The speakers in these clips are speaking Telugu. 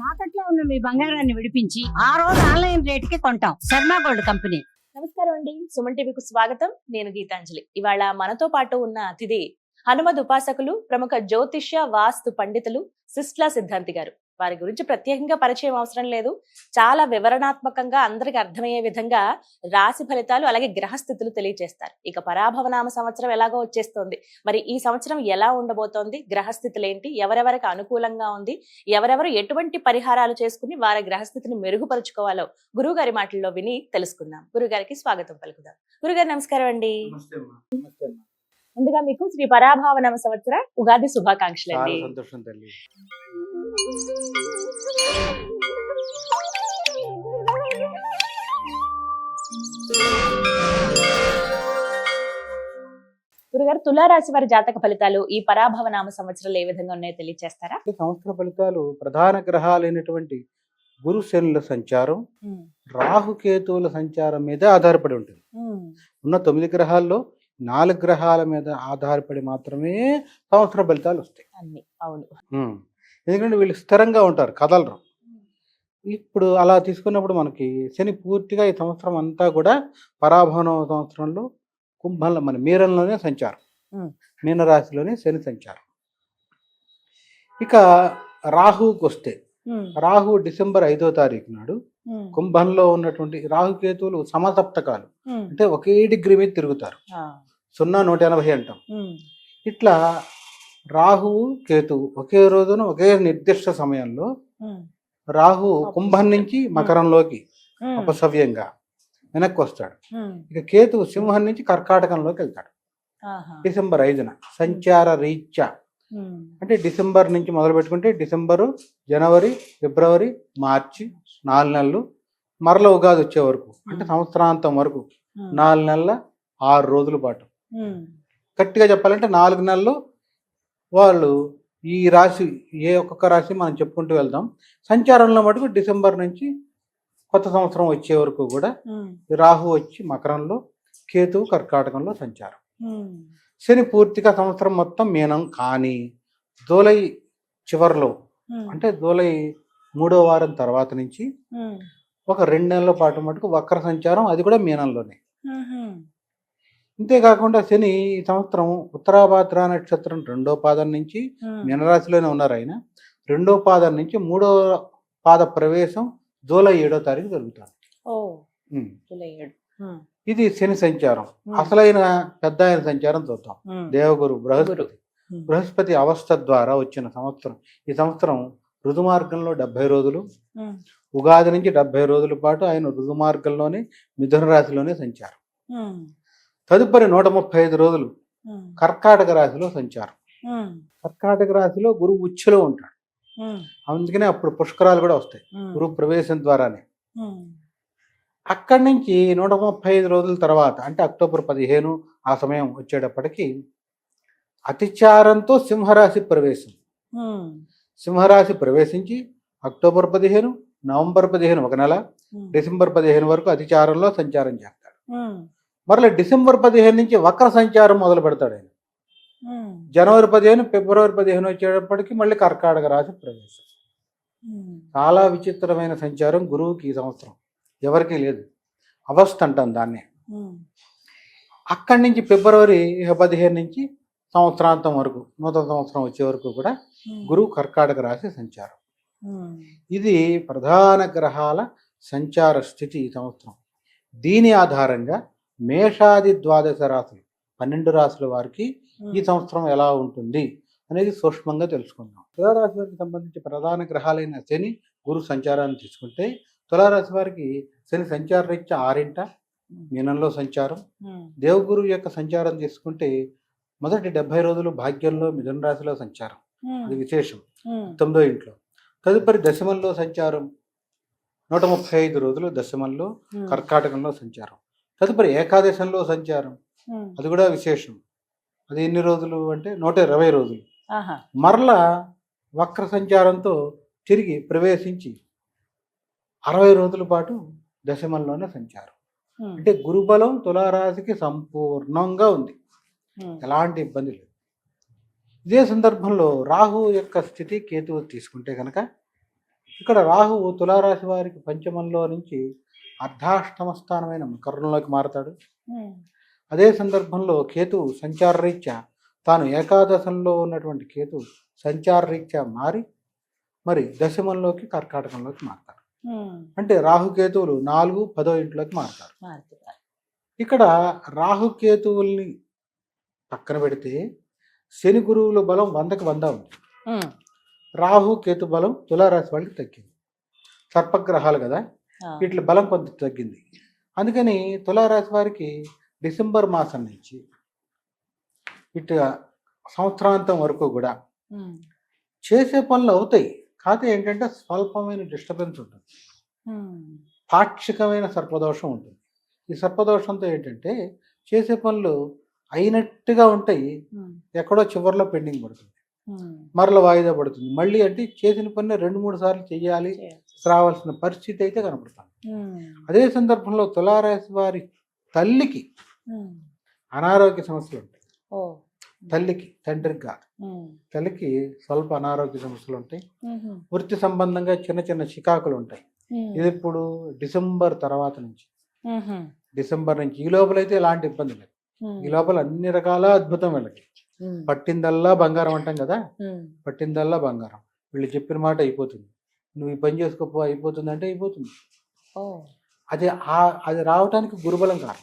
తాకట్లో ఉన్న మీ బంగారాన్ని విడిపించి ఆ రోజు ఆన్లైన్ రేటుకి కొంటాం. Sharma gold company. నమస్కారం అండి. సుమన్ టీవీకు స్వాగతం. నేను గీతాంజలి. ఇవాళ మనతో పాటు ఉన్న అతిథి హనుమద్ ఉపాసకులు, ప్రముఖ జ్యోతిష్య వాస్తు పండితులు సిస్లా సిద్ధాంతి గారు. వారి గురించి ప్రత్యేకంగా పరిచయం అవసరం లేదు. చాలా వివరణాత్మకంగా అందరికి అర్థమయ్యే విధంగా రాశి ఫలితాలు అలాగే గ్రహస్థితులు తెలియజేస్తారు. ఇక పరాభవనామ సంవత్సరం ఎలాగో వచ్చేస్తోంది. మరి ఈ సంవత్సరం ఎలా ఉండబోతోంది, గ్రహస్థితులు ఏంటి, ఎవరెవరికి అనుకూలంగా ఉంది, ఎవరెవరు ఎటువంటి పరిహారాలు చేసుకుని వారి గ్రహస్థితిని మెరుగుపరుచుకోవాలో గురువు గారి మాటల్లో విని తెలుసుకుందాం. గురుగారికి స్వాగతం పలుకుదాం. గురుగారు నమస్కారం అండి. ముందుగా మీకు శ్రీ పరాభవనామ సంవత్సర ఉగాది శుభాకాంక్షలు అండి. సంతోషం తల్లి. గురుగారు, తులారాశి వారి జాతక ఫలితాలు ఈ పరాభవనామ సంవత్సరాలు ఏ విధంగా ఉన్నాయో తెలియజేస్తారా? సంవత్సర ఫలితాలు ప్రధాన గ్రహాలైనటువంటి గురు శనుల సంచారం, రాహుకేతువుల సంచారం మీద ఆధారపడి ఉంటుంది. ఉన్న 9 గ్రహాల్లో 4 గ్రహాల మీద ఆధారపడి మాత్రమే సంవత్సర ఫలితాలు వస్తాయి. అవును. ఎందుకంటే వీళ్ళు స్థిరంగా ఉంటారు, కదలరు. ఇప్పుడు అలా తీసుకున్నప్పుడు మనకి శని పూర్తిగా ఈ సంవత్సరం అంతా కూడా పరాభవన సంవత్సరంలో కుంభంలో మన మీనంలోనే సంచారం, మీనరాశిలోనే శని సంచారం. ఇక రాహుకి వస్తే రాహు డిసెంబర్ 5వ తారీఖు నాడు కుంభంలో ఉన్నటువంటి రాహుకేతువులు సమసప్తకాలు, అంటే ఒకే డిగ్రీ మీద తిరుగుతారు. 0-180 అంటాం. ఇట్లా రాహువు కేతువు ఒకే రోజున ఒకే నిర్దిష్ట సమయంలో రాహు కుంభం నుంచి మకరంలోకి అపసవ్యంగా వెనక్కి వస్తాడు. ఇక కేతువు సింహం నుంచి కర్కాటకంలోకి వెళ్తాడు డిసెంబర్ 5న సంచార రీత్యా. అంటే డిసెంబర్ నుంచి మొదలు పెట్టుకుంటే డిసెంబరు, జనవరి, ఫిబ్రవరి, మార్చి 4 నెలలు, మరల ఉగాది వచ్చే వరకు అంటే సంవత్సరాంతం వరకు 4 నెలల 6 రోజుల పాటు. గట్టిగా చెప్పాలంటే 4 నెలలు వాళ్ళు ఈ రాశి ఒక్కొక్క రాశి మనం చెప్పుకుంటూ వెళ్దాం. సంచారంలో మటుకు డిసెంబర్ నుంచి కొత్త సంవత్సరం వచ్చే వరకు కూడా రాహు వచ్చి మకరంలో, కేతువు కర్కాటకంలో సంచారం. శని పూర్తిగా సంవత్సరం మొత్తం మీనం. కానీ జూలై చివరిలో అంటే జూలై 3వ వారం తర్వాత నుంచి ఒక 2 నెలల పాటు మటుకు వక్ర సంచారం, అది కూడా మీనంలోనే. ఇంతేకాకుండా శని ఈ సంవత్సరం ఉత్తరాభాద్ర నక్షత్రం 2వ పాదం నుంచి మీనరాశిలోనే ఉన్నారు. ఆయన 2వ పాదం నుంచి 3వ పాద ప్రవేశం జూలై 7వ తారీఖు జరుగుతుంది. ఇది శని సంచారం. అసలైన పెద్ద ఆయన సంచారం చూద్దాం. దేవగురు బృహస్పతి అవస్థ ద్వారా వచ్చిన సంవత్సరం. ఈ సంవత్సరం ఋతుమార్గంలో 70 రోజులు, ఉగాది నుంచి 70 రోజుల పాటు ఆయన ఋతుమార్గంలోనే మిథున రాశిలోనే సంచారం. తదుపరి 135 రోజులు కర్కాటక రాశిలో సంచారం. కర్కాటక రాశిలో గురువు ఉచ్చులో ఉంటాడు. అందుకనే అప్పుడు పుష్కరాలు కూడా వస్తాయి గురువు ప్రవేశం ద్వారానే. అక్కడి నుంచి 135 రోజుల తర్వాత అంటే అక్టోబర్ 15 ఆ సమయం వచ్చేటప్పటికి అతిచారంతో సింహరాశి ప్రవేశం. సింహరాశి ప్రవేశించి అక్టోబర్ 15, నవంబర్ 15 ఒక నెల, డిసెంబర్ 15 వరకు అతిచారంలో సంచారం చేస్తాడు. మరలా డిసెంబర్ 15 నుంచి వక్ర సంచారం మొదలు పెడతాడు ఆయన. జనవరి 15, ఫిబ్రవరి 15 వచ్చేటప్పటికి మళ్ళీ కర్కాటక రాశి ప్రవేశం. చాలా విచిత్రమైన సంచారం గురువుకి ఈ సంవత్సరం, ఎవరికీ లేదు. అవస్థ అంటాం దాన్నే. అక్కడి నుంచి ఫిబ్రవరి 15 నుంచి సంవత్సరాంతం వరకు, నూతన సంవత్సరం వచ్చే వరకు కూడా గురువు కర్కాటక రాశి సంచారం. ఇది ప్రధాన గ్రహాల సంచార స్థితి ఈ సంవత్సరం. దీని ఆధారంగా మేషాది ద్వాదశ రాశులు 12 రాశుల వారికి ఈ సంవత్సరం ఎలా ఉంటుంది అనేది సూక్ష్మంగా తెలుసుకుందాం. తులారాశి వారికి సంబంధించి ప్రధాన గ్రహాలైన శని, గురు సంచారాన్ని తీసుకుంటే తులారాశి వారికి శని సంచార రీత్యా 6వ మీనంలో సంచారం. దేవగురు యొక్క సంచారం తీసుకుంటే మొదటి 70 రోజులు భాగ్యంలో మిథున రాశిలో సంచారం, అది విశేషం, 9వ ఇంట్లో. తదుపరి దశమంలో సంచారం 135 రోజులు దశమంలో కర్కాటకంలో సంచారం. తదుపరి ఏకాదశంలో సంచారం, అది కూడా విశేషం, అది ఎన్ని రోజులు అంటే 120 రోజులు. మరలా వక్ర సంచారంతో తిరిగి ప్రవేశించి 60 రోజుల పాటు దశమంలోనే సంచారం. అంటే గురుబలం తులారాశికి సంపూర్ణంగా ఉంది, ఎలాంటి ఇబ్బంది లేదు. ఇదే సందర్భంలో రాహు యొక్క స్థితి కేతువు తీసుకుంటే కనుక ఇక్కడ రాహువు తులారాశి వారికి పంచమంలో నుంచి అర్ధాష్టమ స్థానమైన మకరంలోకి మారతాడు. అదే సందర్భంలో కేతువు సంచారరీత్యా తాను ఏకాదశంలో ఉన్నటువంటి కేతువు సంచారరీత్యా మారి మరి దశమంలోకి కర్కాటకంలోకి మారతాడు. అంటే రాహుకేతువులు 4, 10వ ఇంట్లోకి మారతారు. ఇక్కడ రాహుకేతువుల్ని పక్కన పెడితే శని గురువుల బలం 100కి 100 ఉంది. రాహు కేతు బలం తులారాశి వాళ్ళకి తగ్గింది. సర్పగ్రహాలు కదా, వీటి బలం కొంత తగ్గింది. అందుకని తులారాశి వారికి డిసెంబర్ మాసం నుంచి ఇటు సంవత్సరాంతం వరకు కూడా చేసే పనులు అవుతాయి. కాకపోతే ఏంటంటే స్వల్పమైన డిస్టర్బెన్స్ ఉంటుంది, పాక్షికమైన సర్పదోషం ఉంటుంది. ఈ సర్పదోషంతో ఏంటంటే చేసే పనులు అయినట్టుగా ఉంటాయి, ఎక్కడో చివరిలో పెండింగ్ పడుతుంది, మరల వాయిదా పడుతుంది. మళ్ళీ అంటే చేసిన పని 2-3 సార్లు చేయాలి రావాల్సిన పరిస్థితి అయితే కనపడుతుంది. అదే సందర్భంలో తులారాశి వారి తల్లికి అనారోగ్య సమస్యలు ఉంటాయి. తల్లికి, తండ్రికి కాదు, తల్లికి స్వల్ప అనారోగ్య సమస్యలు ఉంటాయి. వృత్తి సంబంధంగా చిన్న చిన్న చికాకులు ఉంటాయి. ఇది ఇప్పుడు డిసెంబర్ తర్వాత నుంచి, డిసెంబర్ నుంచి ఈ లోపల అయితే ఎలాంటి ఇబ్బంది లేదు. ఈ లోపల అన్ని రకాల అద్భుతం వీళ్ళకి. పట్టిందల్లా బంగారం అంటాం కదా, పట్టిందల్లా బంగారం. వీళ్ళు చెప్పిన మాట అయిపోతుంది, నువ్వు ఈ పని చేసుకోపో అయిపోతుంది అంటే అయిపోతుంది. అది అది రావటానికి గురుబలం కాదు.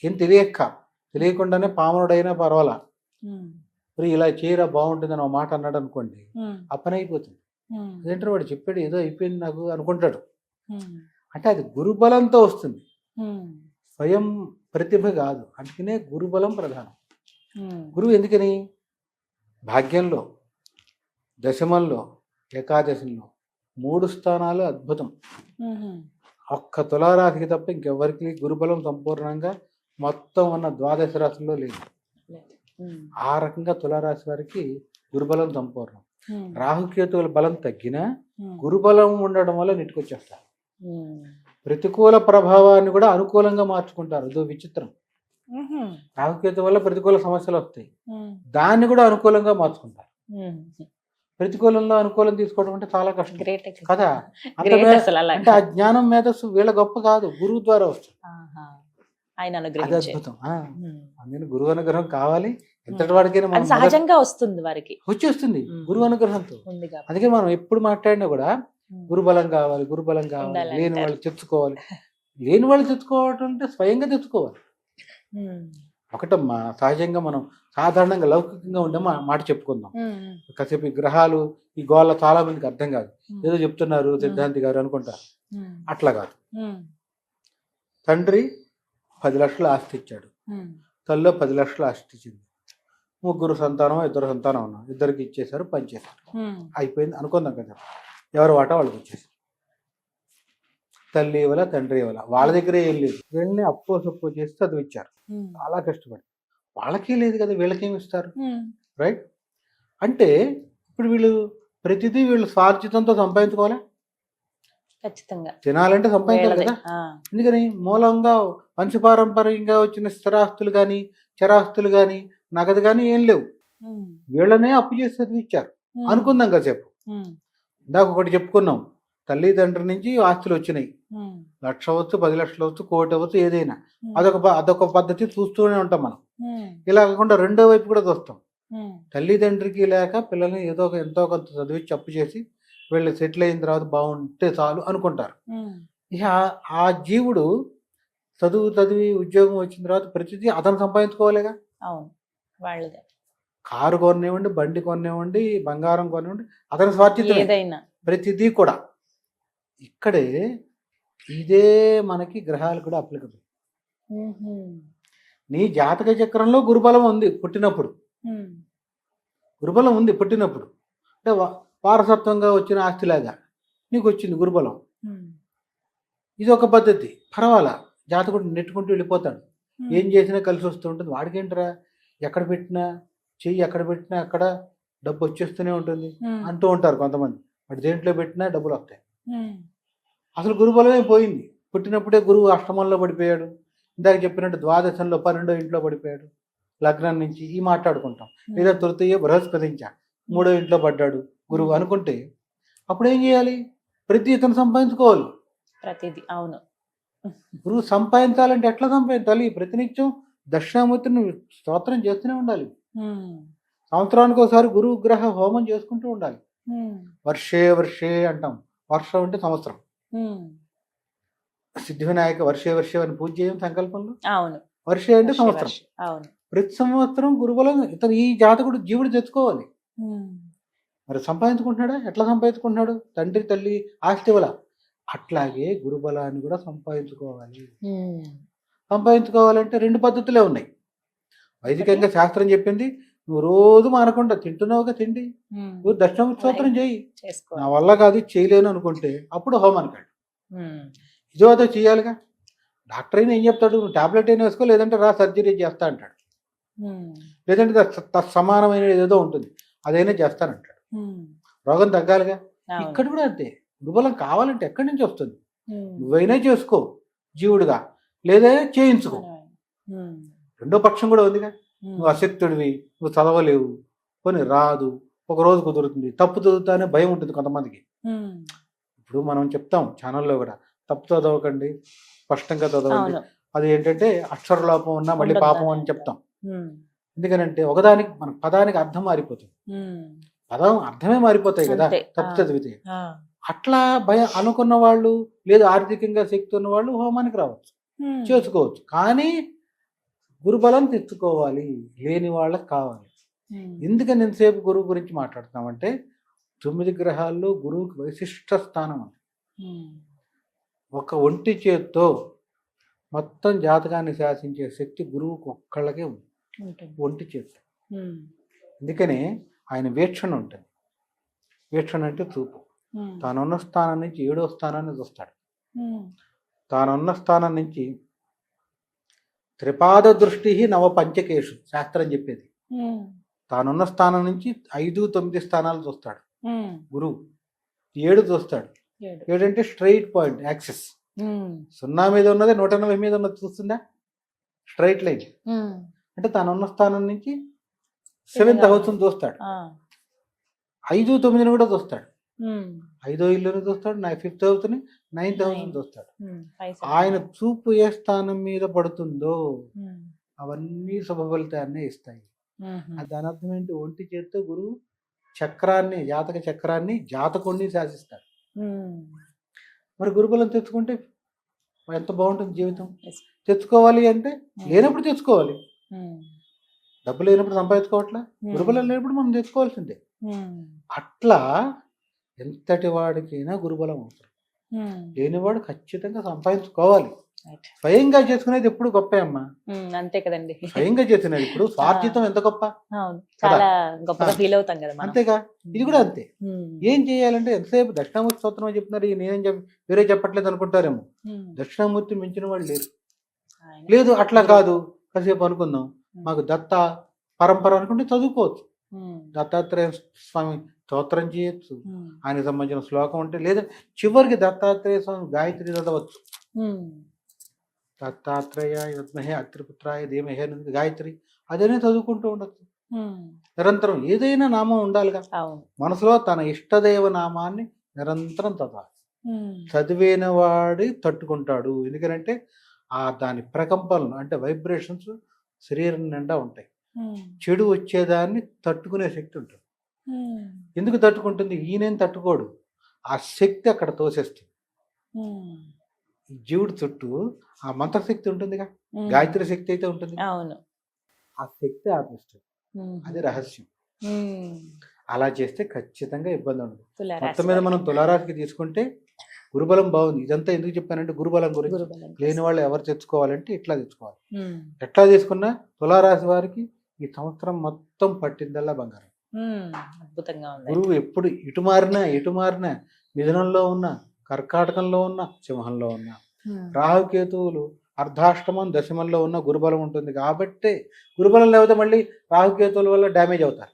ఏం తెలియకుండానే పామనుడైనా పర్వాలా, మరి ఇలా చేయరా బాగుంటుందని ఒక మాట అన్నాడు అనుకోండి, ఆ పని అయిపోతుంది. అదేంటారు వాడు చెప్పాడు ఏదో అయిపోయింది నాకు అనుకుంటాడు. అంటే అది గురుబలంతో వస్తుంది, స్వయం ప్రతిభ కాదు. అందుకనే గురుబలం ప్రధానం. గురువు ఎందుకని భాగ్యంలో, దశమంలో, ఏకాదశంలో 3 స్థానాలు అద్భుతం. ఒక్క తులారాశికి తప్ప ఇంకెవరికి గురుబలం సంపూర్ణంగా మొత్తం ఉన్న 12 రాశుల్లో లేదు. ఆ రకంగా తులారాశి వారికి గురుబలం సంపూర్ణం. రాహుకేతువుల బలం తగ్గినా గురుబలం ఉండడం వల్ల నెట్టుకొచ్చేస్తారు. ప్రతికూల ప్రభావాన్ని కూడా అనుకూలంగా మార్చుకుంటారు. అదో విచిత్రం. రాహుకేతు వల్ల ప్రతికూల సమస్యలు వస్తాయి, దాన్ని కూడా అనుకూలంగా మార్చుకుంటారు. ప్రతికూలంలో అనుకూలం తీసుకోవడం అంటే చాలా కష్టం కదా. అంటే ఆ జ్ఞానం మేధస్సు వీళ్ళ గొప్ప కాదు, గురువు ద్వారా వస్తుంది. అది అద్భుతం. అందుకని గురువు అనుగ్రహం కావాలి. ఎంతటి వాడికైనా సహజంగా వస్తుంది, వారికి వచ్చేస్తుంది గురువు అనుగ్రహంతో. అందుకే మనం ఎప్పుడు మాట్లాడినా కూడా గురుబలం కావాలి, గురుబలం కావాలి. లేని వాళ్ళు తెచ్చుకోవాలి. లేని వాళ్ళు తెచ్చుకోవటం అంటే స్వయంగా తెచ్చుకోవాలి. ఒకటమ్మా, సహజంగా మనం సాధారణంగా లౌకికంగా ఉండే మాట చెప్పుకుందాం. కాసేపు ఈ గ్రహాలు ఈ గోళ్ళ చాలా మందికి అర్థం కాదు, ఏదో చెప్తున్నారు సిద్ధాంతి గారు అనుకుంటారు. అట్లా కాదు. తండ్రి 10 లక్షల ఆస్తి ఇచ్చాడు, తల్లిలో 10 లక్షల ఆస్తి ఇచ్చింది. 3 సంతానం 2 సంతానం ఉన్నారు, 2కి ఇచ్చేసారు, పనిచేశారు, అయిపోయింది అనుకుందాం కదా. ఎవరి వాటా వాళ్ళకి వచ్చేసి తల్లి ఇవ్వాల, తండ్రి ఇవ్వాల, వాళ్ళ దగ్గరే ఏం లేదు. వీళ్ళని అప్పో సప్పో చేసి చదివిచ్చారు, చాలా కష్టపడి. వాళ్ళకే లేదు కదా, వీళ్ళకేమి ఇస్తారు? రైట్. అంటే ఇప్పుడు వీళ్ళు ప్రతిదీ వీళ్ళు స్వార్జితంతో సంపాదించుకోవాలా? ఖచ్చితంగా తినాలంటే సంపాదించాలి కదా. ఎందుకని మూలంగా వంశపారంపర్యంగా వచ్చిన స్థిరాస్తులు కానీ, చరాస్తులు కానీ, నగదు కానీ ఏం లేవు. వీళ్ళనే అప్పు చేసి చదివిచ్చారు అనుకుందాం కాసేపు. ఇందాక ఒకటి చెప్పుకున్నాం, తల్లిదండ్రుల నుంచి ఆస్తులు వచ్చినాయి. 1 లక్ష అవ్వచ్చు, 10 లక్షలు అవ్వచ్చు, 1 కోటి అవ్వచ్చు, ఏదైనా. అదొక పద్ధతి చూస్తూనే ఉంటాం మనం. ఇలా కాకుండా రెండో వైపు కూడా చూస్తాం. తల్లిదండ్రికి లేక పిల్లల్ని ఎంతో కొంత చదివించి అప్పు చేసి వీళ్ళు సెటిల్ అయిన తర్వాత బాగుంటే చాలు అనుకుంటారు. ఇక ఆ జీవుడు చదివి ఉద్యోగం వచ్చిన తర్వాత ప్రతిదీ అతను సంపాదించుకోవాలిగా. వాళ్ళదే కారు కొనివ్వండి, బండి కొనివ్వండి, బంగారం కొనివ్వండి, అతని స్వార్థితం ప్రతిదీ కూడా. ఇక్కడే ఇదే మనకి గ్రహాలు కూడా అప్లికబుల్. నీ జాతక చక్రంలో గురుబలం ఉంది పుట్టినప్పుడు, గురుబలం ఉంది పుట్టినప్పుడు. అంటే వారసత్వంగా వచ్చిన ఆస్తిలాగా నీకు వచ్చింది గురుబలం. ఇది ఒక పద్ధతి, పర్వాలా. జాతకుడు నెట్టుకుంటూ వెళ్ళిపోతాడు, ఏం చేసినా కలిసి వస్తూ ఉంటుంది. వాడికేంటరా, ఎక్కడ పెట్టినా చెయ్యి, ఎక్కడ పెట్టినా అక్కడ డబ్బు వచ్చేస్తూనే ఉంటుంది అంటూ ఉంటారు కొంతమంది. వాడు దేంట్లో పెట్టినా డబ్బులు వస్తాయి. అసలు గురుబలమే పోయింది. పుట్టినప్పుడే గురువు అష్టమంలో పడిపోయాడు. ఇందాక చెప్పినట్టు ద్వాదశంలో 12వ ఇంట్లో పడిపోయాడు. లగ్నం నుంచి ఈ మాట్లాడుకుంటాం. లేదా తృతీయ బృహస్పతించా 3వ ఇంట్లో పడ్డాడు గురువు అనుకుంటే అప్పుడు ఏం చేయాలి? ప్రతి ఇతను సంపాదించుకోవాలి. ప్రతిదీ అవును. గురువు సంపాదించాలంటే ఎట్లా సంపాదించాలి? ప్రతినిత్యం దక్షిణామూర్తిని స్తోత్రం చేస్తూనే ఉండాలి. సంవత్సరానికి ఒకసారి గురువు గ్రహ హోమం చేసుకుంటూ ఉండాలి. వర్షే వర్షే అంటాం. వర్షం అంటే సంవత్సరం. సిద్ధి వినాయక వర్షే వర్షే అని పూజ చేయం సంకల్పంలో. అవును. వర్షే అంటే సంవత్సరం. అవును. ప్రతి సంవత్సరం గురుబలం ఇతను ఈ జాతకుడు జీవుడు తెచ్చుకోవాలి. మరి సంపాదించుకుంటున్నాడా? ఎట్లా సంపాదించుకుంటున్నాడు? తండ్రి తల్లి ఆస్తి వల్ల. అట్లాగే గురుబలాన్ని కూడా సంపాదించుకోవాలి. సంపాదించుకోవాలంటే 2 పద్ధతులే ఉన్నాయి. వైదికంగా శాస్త్రం చెప్పింది, నువ్వు రోజు మానకుండా తింటున్నావుగా తిండి, నువ్వు దక్షిణ స్తోత్రం చేయి. నా వల్ల కాదు చేయలేను అనుకుంటే అప్పుడు హోమానికి వెళ్ళు. ఇదో అదో చేయాలిగా. డాక్టర్ అయినా ఏం చెప్తాడు? నువ్వు టాబ్లెట్ అయినా వేసుకో, లేదంటే రా సర్జరీ చేస్తా అంటాడు. లేదంటే సమానమైన ఏదో ఉంటుంది, అదైనా చేస్తానంటాడు. రోగం తగ్గాలిగా. ఇక్కడ కూడా అంతే. గురుబలం కావాలంటే ఎక్కడి నుంచి వస్తుంది? నువ్వైనా చేసుకో జీవుడుగా, లేదా చేయించుకో. రెండో పక్షం కూడా ఉందిగా. నువ్వు అశక్తుడివి, నువ్వు చదవలేవు, కొన్ని రాదు, ఒక రోజు కుదురుతుంది, తప్పు చదువుతానే భయం ఉంటుంది కొంతమందికి. ఇప్పుడు మనం చెప్తాం ఛానల్లో కూడా, తప్పు చదవకండి, స్పష్టంగా చదవండి. అది ఏంటంటే అక్షరలోపం ఉన్నా మళ్ళీ పాపం అని చెప్తాం. ఎందుకనంటే ఒకదానికి మన పదానికి అర్థం మారిపోతుంది, పదం అర్థమే మారిపోతాయి కదా తప్పు చదివితే. అట్లా భయం అనుకున్న వాళ్ళు, లేదా ఆర్థికంగా శక్తి ఉన్న వాళ్ళు హోమానికి రావచ్చు, చేసుకోవచ్చు. కానీ గురుబలం తెచ్చుకోవాలి, లేని వాళ్ళకి కావాలి. ఎందుకని ఎంతసేపు గురువు గురించి మాట్లాడుతున్నామంటే 9 గ్రహాల్లో గురువుకి వైశిష్ట స్థానం ఉంది. ఒక ఒంటి చేత్తో మొత్తం జాతకాన్ని శాసించే శక్తి గురువుకు ఒక్కళ్ళకే ఉంది, ఒంటి చేత్తో. అందుకనే ఆయన వీక్షణ ఉంటుంది. వీక్షణ అంటే చూపు. తానున్న స్థానం నుంచి 7వ స్థానాన్ని చూస్తాడు. తానున్న స్థానం నుంచి త్రిపాద దృష్టి నవ పంచకేషు శాస్త్రం చెప్పేది. తానున్న స్థానం నుంచి 5, 9 స్థానాలు చూస్తాడు గురువు. 7 చూస్తాడు. 7 అంటే స్ట్రైట్ పాయింట్, యాక్సిస్. 0 మీద ఉన్నది 180 మీద ఉన్నది చూస్తుందా? Straight line. అంటే తానున్న స్థానం నుంచి 7th హౌస్ చూస్తాడు. 5, 9 కూడా చూస్తాడు. 5వ ఇల్లుని చూస్తాడు, 5th హౌస్ని, 9th హౌస్ని చూస్తాడు. ఆయన చూపు ఏ స్థానం మీద పడుతుందో అవన్నీ శుభ ఫలితాన్ని ఇస్తాయి. దాని అర్థం ఏంటి? ఒంటి చేత్తో గురువు చక్రాన్ని, జాతక చక్రాన్ని, జాతకుడిని శాసిస్తాడు. మరి గురుబలం తెచ్చుకుంటే ఎంత బాగుంటుంది జీవితం. తెచ్చుకోవాలి అంటే లేనప్పుడు తెచ్చుకోవాలి. డబ్బు లేనప్పుడు సంపాదించుకోవట్లా, గురుబలం లేనప్పుడు మనం తెచ్చుకోవాల్సిందే. అట్లా ఎంతటి వాడికైనా గురుబలం అవసరం. లేనివాడు ఖచ్చితంగా సంపాదించుకోవాలి. స్వయంగా చేసుకునేది ఎప్పుడు గొప్ప అమ్మా. అంతే కదండి. స్వయంగా చేసినది ఇప్పుడు స్వార్జితం ఎంత గొప్ప, చాలా గొప్పగా ఫీల్ అవుతాం కదా. అంతేగా ఇది కూడా అంతే. ఏం చేయాలంటే ఎంతసేపు దక్షిణామూర్తి స్తోత్రం అని చెప్తున్నారు, నేనేం వేరే చెప్పట్లేదు అనుకుంటారేమో. దక్షిణామూర్తి మించిన వాళ్ళు లేరు. లేదు అట్లా కాదు, కాసేపు అనుకుందాం, మాకు దత్త పరంపర అనుకుంటే చదువుకోవచ్చు. దత్తాత్రేయ స్వామి స్తోత్రం చేయొచ్చు, ఆయనకు సంబంధించిన శ్లోకం ఉంటే, లేదా చివరికి దత్తాత్రేయ స్వామి గాయత్రి చదవచ్చు. దత్తాత్రేయ విద్మహే అత్రిపుత్రాయ ధీమహే గాయత్రి అదేనే చదువుకుంటూ ఉండొచ్చు. నిరంతరం ఏదైనా నామం ఉండాలిగా. మనసులో తన ఇష్టదైవ నామాన్ని నిరంతరం చదవాలి. చదివిన వాడి తట్టుకుంటాడు. ఎందుకంటే దాని ప్రకంపనలు అంటే వైబ్రేషన్స్ శరీరం నిండా ఉంటాయి. చెడు వచ్చేదాన్ని తట్టుకునే శక్తి ఉంటుంది. ఎందుకు తట్టుకుంటుంది? ఈయనేం తట్టుకోడు, ఆ శక్తి అక్కడ తోసేస్తుంది. జీవుడి చుట్టూ ఆ మంత్రశక్తి ఉంటుందిగా, గాయత్రి శక్తి అయితే ఉంటుంది, ఆ శక్తి ఆపిస్తుంది. అది రహస్యం. అలా చేస్తే ఖచ్చితంగా ఇబ్బంది ఉండదు. మొత్తం మీద మనం తులారాశికి తీసుకుంటే గురుబలం బాగుంది. ఇదంతా ఎందుకు చెప్పానంటే గురుబలం గురించి. లేని వాళ్ళు ఎవరు తెచ్చుకోవాలంటే ఇట్లా తెచ్చుకోవాలి. ఎట్లా తీసుకున్నా తులారాశి వారికి ఈ సంవత్సరం మొత్తం పట్టిందల్లా బంగారం. గురువు ఎప్పుడు ఇటు మారినా మిథునంలో ఉన్న, కర్కాటకంలో ఉన్న, సింహంలో ఉన్న, రాహుకేతువులు అర్ధాష్టమం దశమంలో ఉన్న గురుబలం ఉంటుంది. కాబట్టి గురుబలం లేకపోతే మళ్ళీ రాహుకేతువుల వల్ల డ్యామేజ్ అవుతారు.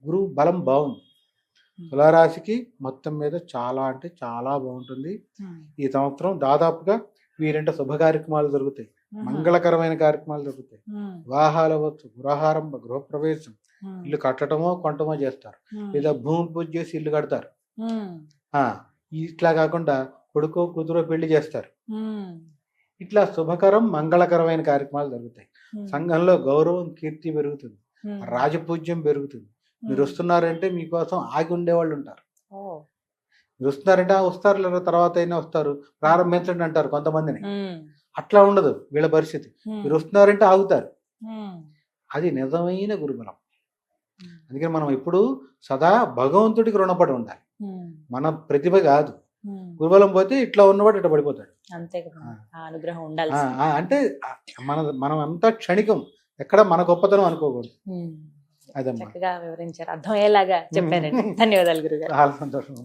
గురువు బలం బాగుంది. తులారాశికి మొత్తం మీద చాలా అంటే చాలా బాగుంటుంది. ఈ సంవత్సరం దాదాపుగా వీరింట శుభ కార్యక్రమాలు జరుగుతాయి, మంగళకరమైన కార్యక్రమాలు జరుగుతాయి. వివాహాలు అవ్వచ్చు, గృహారంభ, గృహప్రవేశం, ఇల్లు కట్టడమో కొంటమో చేస్తారు, లేదా భూమి పూజ చేసి ఇల్లు కడతారు. ఆ, ఇట్లా కాకుండా కొడుకో కూతురో పెళ్లి చేస్తారు. ఇట్లా శుభకరం మంగళకరమైన కార్యక్రమాలు జరుగుతాయి. సంఘంలో గౌరవం కీర్తి పెరుగుతుంది, రాజపూజ్యం పెరుగుతుంది. మీరు వస్తున్నారంటే మీకోసం ఆగి ఉండేవాళ్ళు ఉంటారు. మీరు వస్తున్నారంటే వస్తారు, లేదా తర్వాత అయినా వస్తారు, ప్రారంభించండి అంటారు కొంతమందిని. అట్లా ఉండదు వీళ్ళ పరిస్థితి. మీరు వస్తున్నారంటే ఆగుతారు. అది నిజమైన గురుబలం. అందుకని మనం ఇప్పుడు సదా భగవంతుడికి రుణపడి ఉండాలి, మన ప్రతిభ కాదు. గురుబలం పోతే ఇట్లా ఉన్నవాడు ఇట్లా పడిపోతాడు. అంతే కదా, ఆ అనుగ్రహం ఉండాలి. అంటే మనం అంతా క్షణికం, ఎక్కడ మన గొప్పతనం అనుకోకూడదు. అదమ్మా, చక్కగా వివరించారు, అర్థమయ్యేలాగా చెప్పారండి. ధన్యవాదాలు గురుగారు. చాలా సంతోషం.